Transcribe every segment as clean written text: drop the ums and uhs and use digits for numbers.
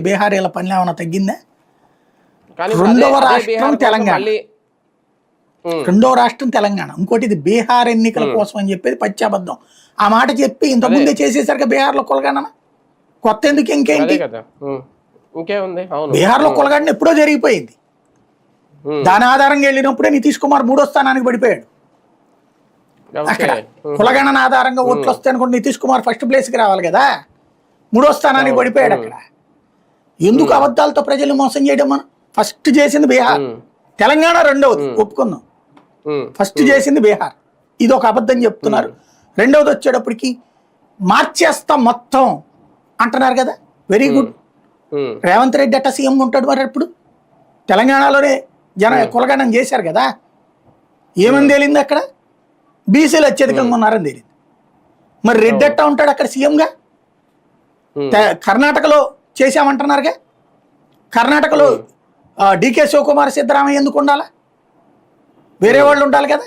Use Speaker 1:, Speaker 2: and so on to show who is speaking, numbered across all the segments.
Speaker 1: బీహారీల పని ఏమైనా తగ్గిందా?
Speaker 2: కానీ
Speaker 1: రెండవ
Speaker 2: అదే
Speaker 1: రాష్ట్రం
Speaker 2: బీహార్ కోసం
Speaker 1: తెలంగాణ,
Speaker 2: మళ్ళీ
Speaker 1: రెండో రాష్ట్రం తెలంగాణ. ఇంకోటి ఇది బీహార్ ఎన్నికల కోసం అని చెప్పేది పచ్చాబద్ధం. ఆ మాట చెప్పి ఇంతకుముందే చేసేసరికి బీహార్లో కులగణన కొత్త ఎందుకు? ఇంకేంటి
Speaker 2: అదే కదా, ఇంకేముంది? అవును,
Speaker 1: బీహార్లో కులగణన ఎప్పుడో జరిగిపోయింది. దాని ఆధారంగా వెళ్ళినప్పుడే నితీష్ కుమార్ 3వ స్థానానికి పడిపోయాడు. అక్కడ కులగణన ఆధారంగా ఓట్లు వస్తాయి అనుకుంటే నితీష్ కుమార్ ఫస్ట్ ప్లేస్కి రావాలి కదా, 3వ స్థానానికి పడిపోయాడు. అక్కడ ఎందుకు అబద్ధాలతో ప్రజలు మోసం చేయడం? మనం ఫస్ట్ చేసింది బీహార్, తెలంగాణ రెండవది ఒప్పుకుందాం. ఫస్ట్ చేసింది బీహార్, ఇది ఒక అబద్ధం చెప్తున్నారు. రెండవది వచ్చేటప్పటికి మార్చేస్తాం మొత్తం అంటున్నారు కదా, వెరీ గుడ్. రేవంత్ రెడ్డి అట్ట సీఎం ఉంటాడు మరి. ఇప్పుడు తెలంగాణలోనే కులగణన చేశారు కదా, ఏమని తేలింది? అక్కడ బీసీలు అత్యధికంగా ఉన్నారని తేలింది. మరి రెడ్డి అట్ట ఉంటాడు అక్కడ సీఎంగా? కర్ణాటకలో చేశామంటున్నారుగా, కర్ణాటకలో డికే శివకుమార్ సిద్ధరామయ్య ఎందుకు ఉండాలా? వేరే వాళ్ళు ఉండాలి కదా.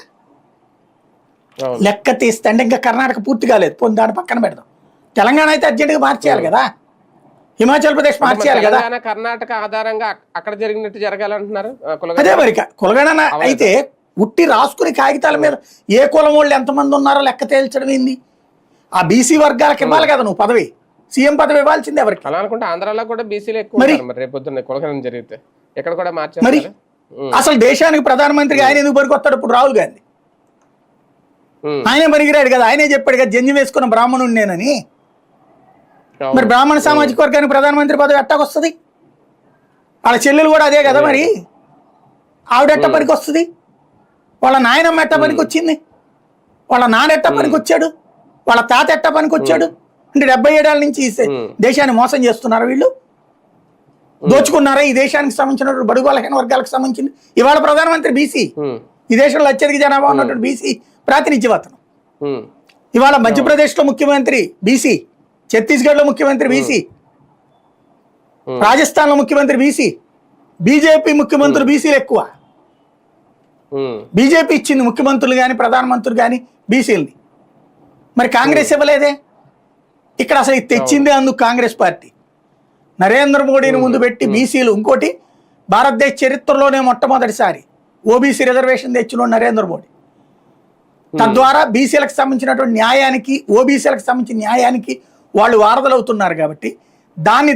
Speaker 1: లెక్క తీస్తే అంటే ఇంకా కర్ణాటక పూర్తి కాలేదు, పోనీ దాని పక్కన పెడదాం. తెలంగాణ అయితే అర్జెంటుగా మార్చేయాలి కదా, హిమాచల్ ప్రదేశ్ మార్చేయాలి కదా.
Speaker 2: కర్ణాటక ఆధారంగా అక్కడ జరిగినట్టు జరగాలంటున్నారు.
Speaker 1: అదే మరి కులగణన అయితే ఉట్టి రాసుకుని కాగితాల మీద ఏ కులం వాళ్ళు ఎంతమంది ఉన్నారో లెక్క తేల్చడం ఏంది? ఆ బీసీ వర్గాలకు ఇవ్వాలి కదా నువ్వు పదవి, సీఎం పదవి ఇవ్వాల్సింది ఎవరికి?
Speaker 2: అలా అనుకుంటే ఆంధ్రాలో కూడా బీసీలు ఎక్కువ మరి రేపొద్దున్న కులగణన జరిగితే ఎక్కడ కూడా మార్చారు
Speaker 1: మరి. అసలు దేశానికి ప్రధానమంత్రికి ఆయన ఎందుకు పనికొస్తాడు? ఇప్పుడు రాహుల్ గాంధీ ఆయనే పనికిరాడు కదా, ఆయనే చెప్పాడు కదా జంజి వేసుకున్న బ్రాహ్మణుడు నేనని. మరి బ్రాహ్మణ సామాజిక వర్గానికి ప్రధానమంత్రి పదవి ఎట్టాకొస్తుంది? వాళ్ళ చెల్లెలు కూడా అదే కదా, మరి ఆవిడ ఎట్ట పనికి వస్తుంది? వాళ్ళ నాయనమ్మ ఎట్ట పనికి వచ్చింది? వాళ్ళ నాన్న ఎట్ట పనికి వచ్చాడు? వాళ్ళ తాత ఎట్ట పనికి వచ్చాడు? అంటే 77 ఏళ్ళ నుంచి దేశాన్ని మోసం చేస్తున్నారు వీళ్ళు, దోచుకున్నారా ఈ దేశానికి సంబంధించిన బడుగు బలహీన వర్గాలకు సంబంధించింది. ఇవాళ ప్రధానమంత్రి బీసీ, ఈ దేశంలో అత్యధిక జనాభా ఉన్నటువంటి బీసీ ప్రాతినిధ్యవతనం. ఇవాళ మధ్యప్రదేశ్లో ముఖ్యమంత్రి బీసీ, ఛత్తీస్గఢ్లో ముఖ్యమంత్రి బీసీ, రాజస్థాన్లో ముఖ్యమంత్రి బీసీ, బీజేపీ ముఖ్యమంత్రులు బీసీలు ఎక్కువ. బీజేపీ ఇచ్చింది ముఖ్యమంత్రులు కానీ ప్రధానమంత్రులు కానీ బీసీలని. మరి కాంగ్రెస్ ఇవ్వలేదే. ఇక్కడ అసలు తెచ్చిందే అందుకు కాంగ్రెస్ పార్టీ. నరేంద్ర మోడీని ముందు పెట్టి బీసీలు, ఇంకోటి భారతదేశ చరిత్రలోనే మొట్టమొదటిసారి ఓబీసీ రిజర్వేషన్ తెచ్చిన నరేంద్ర మోడీ. తద్వారా బీసీలకు సంబంధించినటువంటి న్యాయానికి, ఓబీసీలకు సంబంధించిన న్యాయానికి వాళ్ళు వారధులవుతున్నారు కాబట్టి దాన్ని